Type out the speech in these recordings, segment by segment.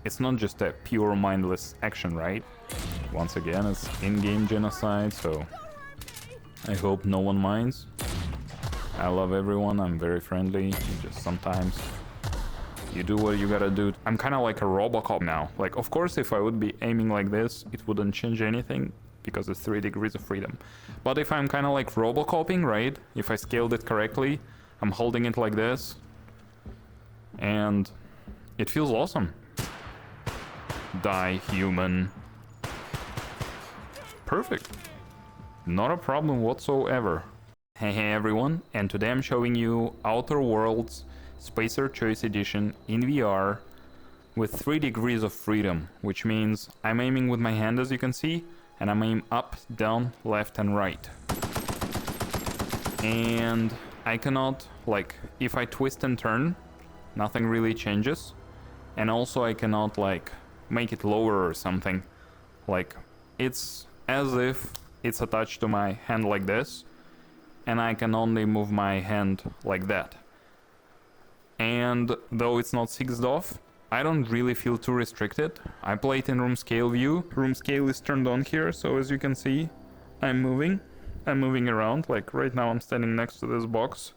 it's not just a pure mindless action, right? Once again, it's in-game genocide, so I hope no one minds. I love everyone, I'm very friendly, just sometimes you do what you gotta do. I'm kind of like a Robocop now. Like, of course, if I would be aiming like this, it wouldn't change anything because it's 3 degrees of freedom. But if I'm kind of like Robocoping, right? If I scaled it correctly, I'm holding it like this, and it feels awesome. Die, human. Perfect. Not a problem whatsoever. Hey everyone, and today I'm showing you Outer Worlds Spacer Choice Edition in VR with 3 degrees of freedom, which means I'm aiming with my hand, as you can see, and I'm aiming up, down, left and right. And I cannot, like, if I twist and turn, nothing really changes. And also I cannot, like, make it lower or something. Like, it's as if it's attached to my hand like this, and I can only move my hand like that. And though it's not 6'd off, I don't really feel too restricted. I play it in Roomscale view. Roomscale is turned on here, so as you can see, I'm moving around. Like right now I'm standing next to this box.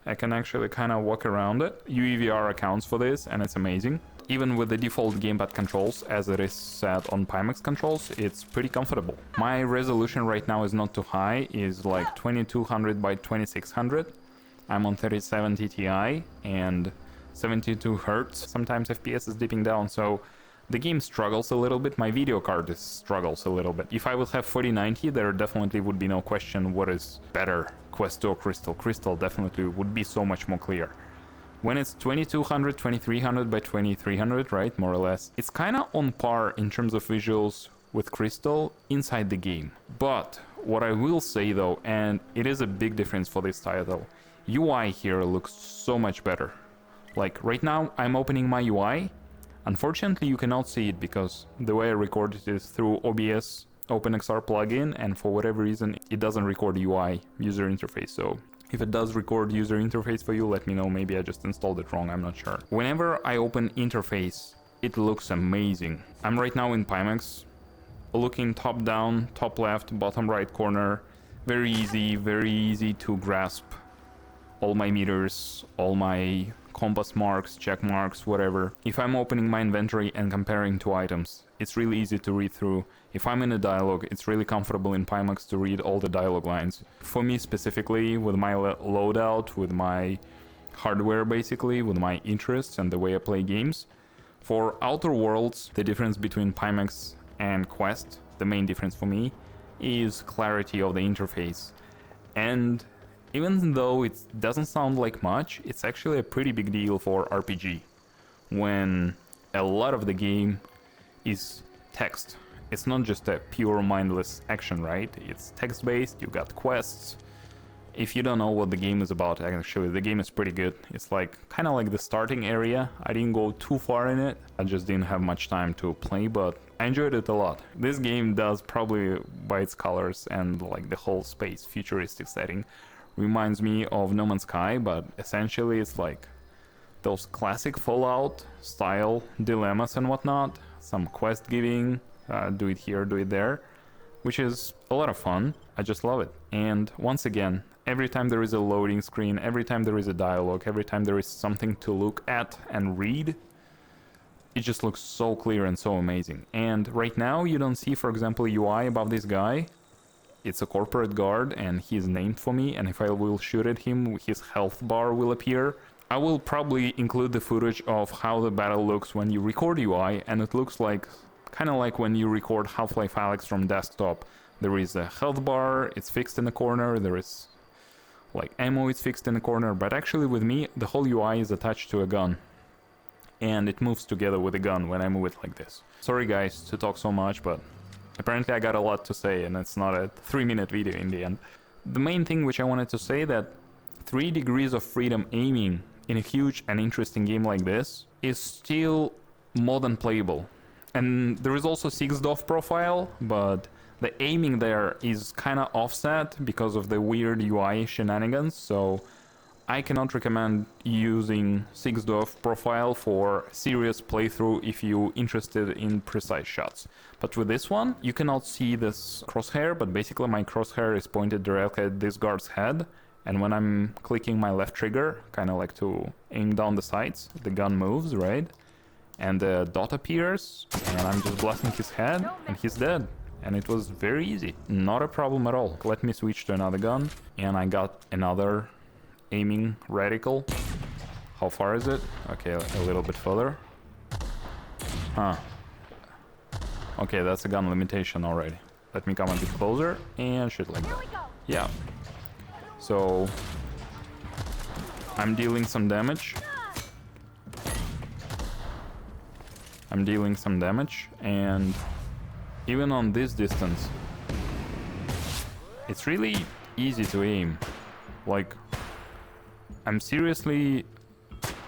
I can actually kind of walk around it. UEVR accounts for this, and it's amazing. Even with the default gamepad controls, as it is set on Pimax controls, it's pretty comfortable. My resolution right now is not too high, is like 2200 by 2600. I'm on 3070 Ti and 72 Hz. Sometimes FPS is dipping down, so the game struggles a little bit. My video card struggles a little bit. If I would have 4090, there definitely would be no question what is better, Quest 2 or Crystal. Crystal definitely would be so much more clear. When it's 2200, 2300 by 2300, right, more or less, it's kind of on par in terms of visuals with Crystal inside the game. But what I will say though, and it is a big difference for this title, UI here looks so much better. Like right now I'm opening my UI. Unfortunately you cannot see it because the way I record it is through OBS OpenXR plugin, and for whatever reason it doesn't record UI user interface. So if it does record user interface for you, let me know. Maybe I just installed it wrong, I'm not sure. Whenever I open interface, it looks amazing. I'm right now in Pimax, looking top down, top left, bottom right corner. Very easy to grasp all my meters, all my compass marks, check marks, whatever. If I'm opening my inventory and comparing two items, it's really easy to read through. If I'm in a dialogue, it's really comfortable in Pimax to read all the dialogue lines. For me specifically, with my loadout, with my hardware basically, with my interests and the way I play games. For Outer Worlds, the difference between Pimax and Quest, the main difference for me, is clarity of the interface. And even though it doesn't sound like much, it's actually a pretty big deal for RPG, when a lot of the game is text. It's not just a pure mindless action, right? It's text-based, you got quests. If you don't know what the game is about, actually the game is pretty good. It's like kind of like the starting area. I didn't go too far in it, I just didn't have much time to play, but I enjoyed it a lot. This game does, probably by its colors and like the whole space futuristic setting, reminds me of No Man's Sky, but essentially it's like those classic Fallout style dilemmas and whatnot, some quest giving, do it here, do it there, which is a lot of fun. I just love it. And once again, every time there is a loading screen, every time there is a dialogue, every time there is something to look at and read, it just looks so clear and so amazing. And right now you don't see, for example, UI above this guy. It's a corporate guard and he's named for me, and if I will shoot at him, his health bar will appear. I will probably include the footage of how the battle looks when you record UI, and it looks like kind of like when you record Half-Life Alyx from desktop. There is a health bar, it's fixed in the corner, there is like ammo, it's fixed in the corner, but actually with me the whole UI is attached to a gun. And it moves together with the gun when I move it like this. Sorry guys to talk so much, but apparently I got a lot to say and it's not a 3-minute video in the end. The main thing which I wanted to say, that 3 degrees of freedom aiming in a huge and interesting game like this is still more than playable. And there is also 6'd off profile, but the aiming there is kind of offset because of the weird UI shenanigans, so I cannot recommend using 6DoF profile for serious playthrough if you're interested in precise shots. But with this one, you cannot see this crosshair, but basically my crosshair is pointed directly at this guard's head. And when I'm clicking my left trigger, kind of like to aim down the sights, the gun moves, right? And the dot appears, and I'm just blasting his head, and he's dead. And it was very easy, not a problem at all. Let me switch to another gun, and I got another aiming reticle. How far is it? Okay, a little bit further. Huh. Okay, that's a gun limitation already. Let me come a bit closer, and shit like that. Yeah. So, I'm dealing some damage. And even on this distance, it's really easy to aim. Like, I'm seriously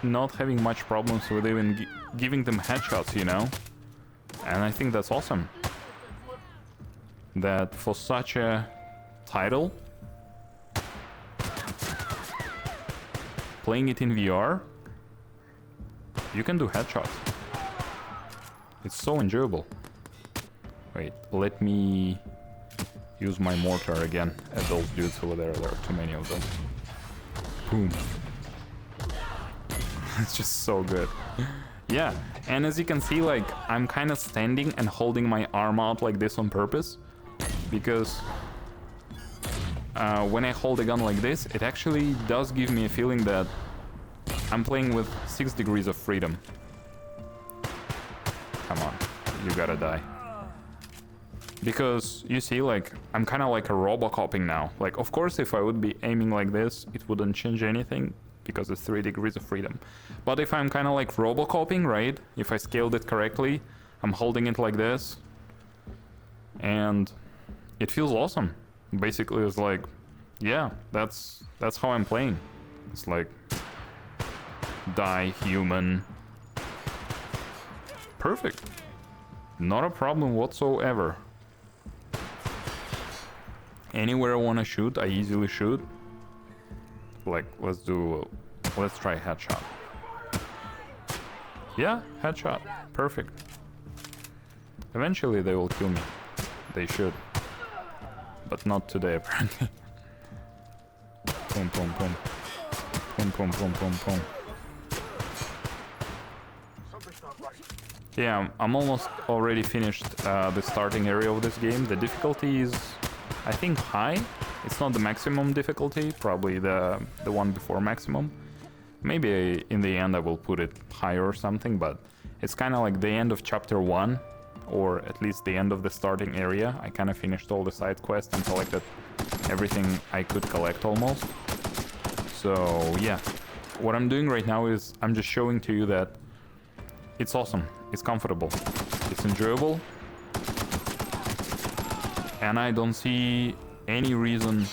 not having much problems with even giving them headshots, you know? And I think that's awesome. That for such a title, playing it in VR, you can do headshots. It's so enjoyable. Wait, let me use my mortar again at those dudes over there. There are too many of them. Boom. It's just so good. Yeah, and as you can see, like, I'm kind of standing and holding my arm out like this on purpose. Because when I hold a gun like this, it actually does give me a feeling that I'm playing with 6 degrees of freedom. Come on, you gotta die. Because, you see, like, I'm kind of like a Robocoping now. Like, of course, if I would be aiming like this, it wouldn't change anything, because it's 3 degrees of freedom. But if I'm kind of like Robocoping, right? If I scaled it correctly, I'm holding it like this. And it feels awesome. Basically, it's like, yeah, that's how I'm playing. It's like, die, human. Perfect. Not a problem whatsoever. Anywhere I want to shoot, I easily shoot. Like, let's try headshot. Yeah, headshot. Perfect. Eventually they will kill me. They should. But not today, apparently. Boom, boom, boom. Boom, boom, boom, boom, boom. Yeah, I'm almost already finished the starting area of this game. The difficulty is, I think, high. It's not the maximum difficulty, probably the one before maximum. Maybe in the end I will put it higher or something, but it's kind of like the end of chapter 1, or at least the end of the starting area. I kind of finished all the side quests and collected everything I could collect almost. So yeah, what I'm doing right now is I'm just showing to you that it's awesome, it's comfortable, it's enjoyable, and I don't see any reason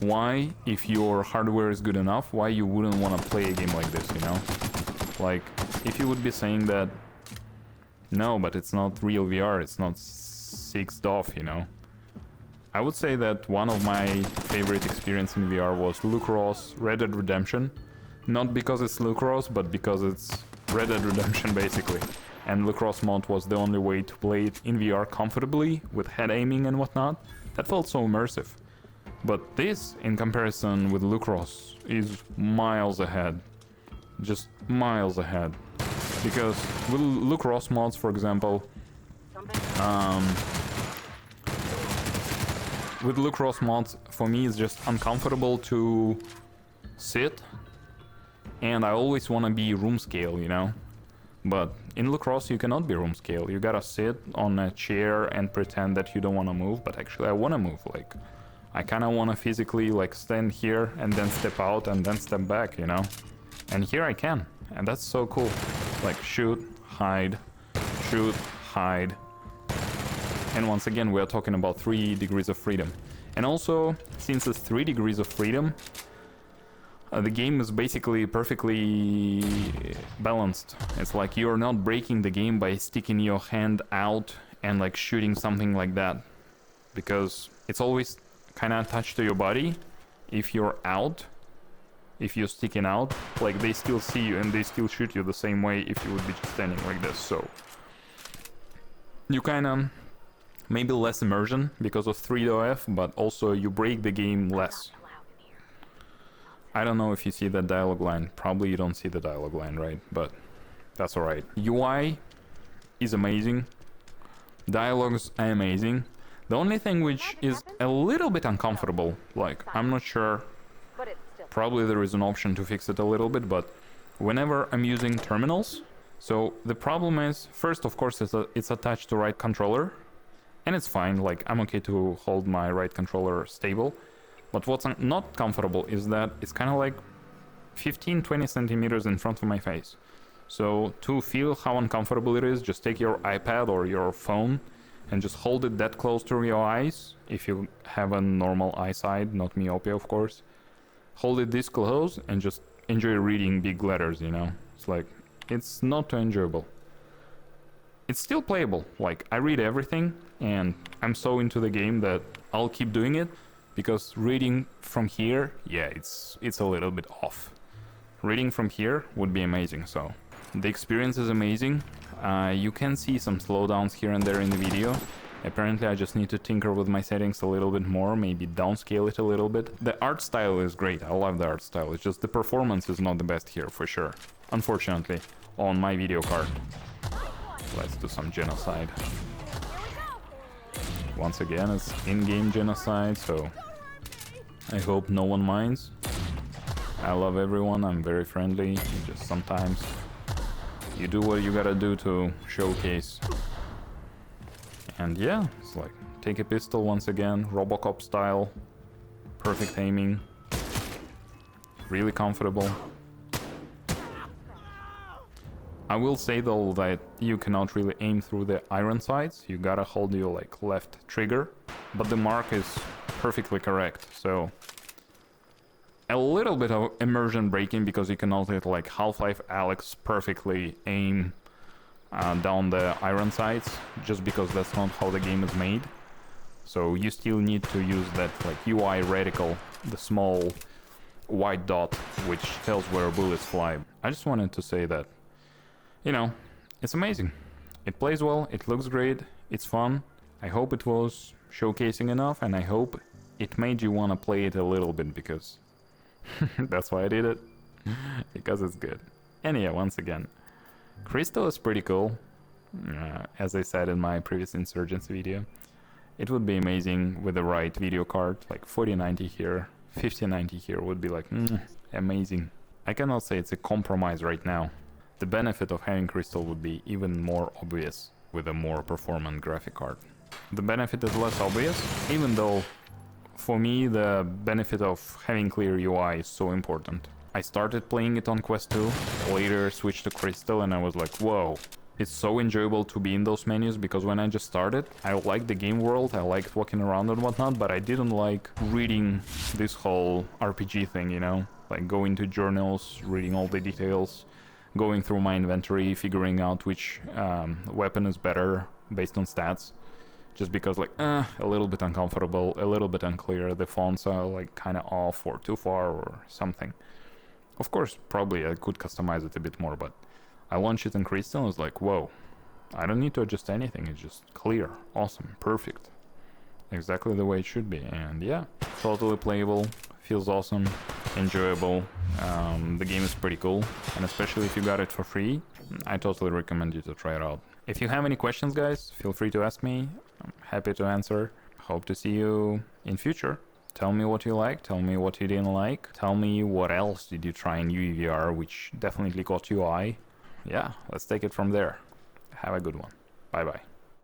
why, if your hardware is good enough, why you wouldn't want to play a game like this, you know? Like, if you would be saying that, no, but it's not real VR, it's not 6DoF, you know? I would say that one of my favorite experience in VR was Lucross Red Dead Redemption. Not because it's Lucross, but because it's Red Dead Redemption, basically. And Lucross mod was the only way to play it in VR comfortably, with head aiming and whatnot. That felt so immersive. But this, in comparison with Lucross, is miles ahead. Just miles ahead. Because with Lucross mods, for example, with Lucross mods, for me, it's just uncomfortable to sit, and I always want to be room scale, you know? But in Lucross, you cannot be room scale. You gotta sit on a chair and pretend that you don't want to move, but actually I want to move. Like, I kind of want to physically, like, stand here and then step out and then step back, you know? And here I can, and that's so cool. Like, shoot, hide, shoot, hide. And once again, we are talking about 3 degrees of freedom. And also, since it's 3 degrees of freedom, the game is basically perfectly balanced. It's like you're not breaking the game by sticking your hand out and like shooting something like that. Because it's always kind of attached to your body if you're out if you're sticking out, like they still see you and they still shoot you the same way if you would be just standing like this. So you kind of maybe less immersion because of 3.f, but also you break the game less. I don't know if you see that dialogue line. Probably you don't see the dialogue line, right? But that's alright. UI is amazing. Dialogues are amazing. The only thing which is a little bit uncomfortable, like I'm not sure, probably there is an option to fix it a little bit, but whenever I'm using terminals, so the problem is, first of course it's attached to right controller, and it's fine, like I'm okay to hold my right controller stable, but what's not comfortable is that it's kind of like 15-20 centimeters in front of my face. So to feel how uncomfortable it is, just take your iPad or your phone and just hold it that close to your eyes, if you have a normal eyesight, not myopia of course. Hold it this close and just enjoy reading big letters, you know? It's like, it's not too enjoyable. It's still playable, like I read everything and I'm so into the game that I'll keep doing it, because reading from here, yeah, it's a little bit off. Reading from here would be amazing, so the experience is amazing. You can see some slowdowns here and there in the video. Apparently I just need to tinker with my settings a little bit more, maybe downscale it a little bit. The art style is great, I love the art style, it's just the performance is not the best here for sure, unfortunately, on my video card. Let's do some genocide. Once again, it's in-game genocide, so I hope no one minds. I love everyone, I'm very friendly, just sometimes you do what you gotta do to showcase. And yeah, it's like, take a pistol once again, Robocop style, perfect aiming, really comfortable. I will say though that you cannot really aim through the iron sights, you gotta hold your like left trigger, but the mark is perfectly correct, so a little bit of immersion breaking because you cannot hit like Half-Life Alyx perfectly aim down the iron sights, just because that's not how the game is made. So you still need to use that like UI reticle, the small white dot which tells where bullets fly. I just wanted to say that, you know, it's amazing. It plays well, it looks great, it's fun. I hope it was showcasing enough, and I hope it made you want to play it a little bit, because that's why I did it, because it's good. And yeah, once again, Crystal is pretty cool. As I said in my previous Insurgents video, it would be amazing with the right video card, like 4090 here, 5090 here would be like, amazing. I cannot say it's a compromise right now. The benefit of having Crystal would be even more obvious with a more performant graphic card. The benefit is less obvious, even though for me the benefit of having clear UI is so important. I started playing it on Quest 2, later switched to Crystal, and I was like, whoa, it's so enjoyable to be in those menus, because when I just started, I liked the game world, I liked walking around and whatnot, but I didn't like reading this whole RPG thing, you know? Like going to journals, reading all the details, going through my inventory, figuring out which weapon is better based on stats. Just because like, a little bit uncomfortable, a little bit unclear, the fonts are like kind of off or too far or something. Of course, probably I could customize it a bit more, but I launched it in Crystal and I was like, whoa, I don't need to adjust anything, it's just clear, awesome, perfect. Exactly the way it should be, and yeah, totally playable, feels awesome, enjoyable. The game is pretty cool, and especially if you got it for free, I totally recommend you to try it out. If you have any questions, guys, feel free to ask me, I'm happy to answer. Hope to see you in future. Tell me what you like, tell me what you didn't like, tell me what else did you try in UEVR which definitely caught your eye. Yeah, let's take it from there. Have a good one. Bye bye.